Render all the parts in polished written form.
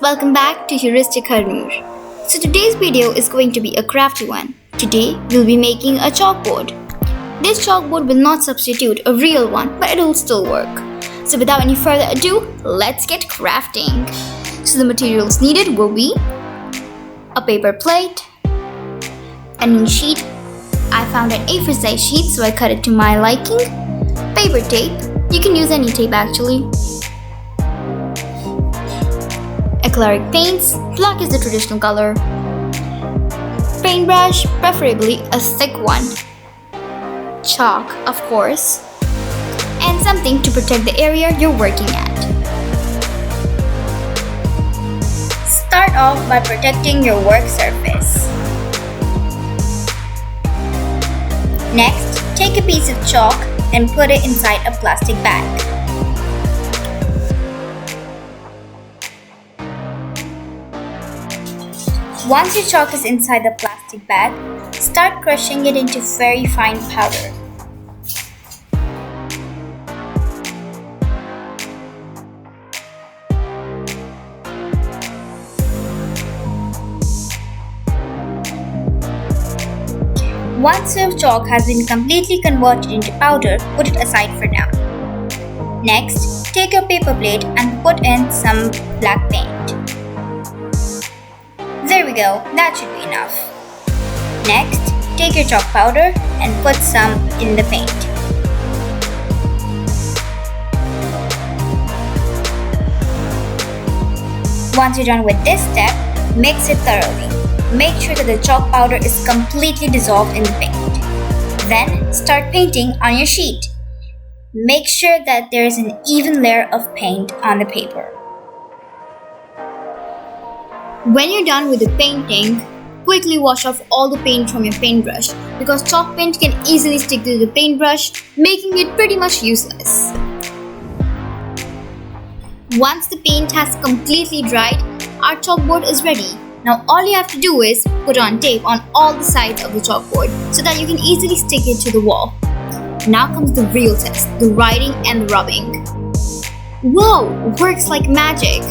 welcome back to Heuristic Harnoor. So today's video is going to be a crafty one. Today we'll be making a chalkboard. This chalkboard will not substitute a real one, but it will still work. So without any further ado, let's get crafting. So the materials needed will be a paper plate, a new sheet. I found an A4 size sheet, so I cut it to my liking. Paper tape. You can use any tape actually. Acrylic paints, black is the traditional color. Paintbrush, preferably a thick one. Chalk, of course. And something to protect the area you're working at. Start off by protecting your work surface. Next, take a piece of chalk and put it inside a plastic bag. Once your chalk is inside the plastic bag, start crushing it into very fine powder. Once your chalk has been completely converted into powder, put it aside for now. Next, take your paper plate and put in some black paint. There we go, that should be enough. Next, take your chalk powder and put some in the paint. Once you're done with this step, mix it thoroughly. Make sure that the chalk powder is completely dissolved in the paint. Then, start painting on your sheet. Make sure that there is an even layer of paint on the paper. When you're done with the painting, quickly wash off all the paint from your paintbrush because chalk paint can easily stick to the paintbrush, making it pretty much useless. Once the paint has completely dried, our chalkboard is ready. Now all you have to do is put on tape on all the sides of the chalkboard so that you can easily stick it to the wall. Now comes the real test, the writing and the rubbing. Whoa, works like magic!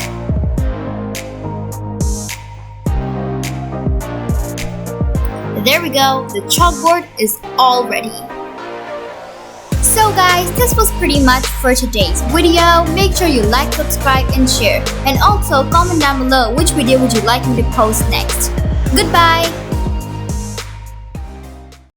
There we go, the chalkboard is all ready. So guys, this was pretty much for today's video. Make sure you like, subscribe and share. And also comment down below which video would you like me to post next. Goodbye!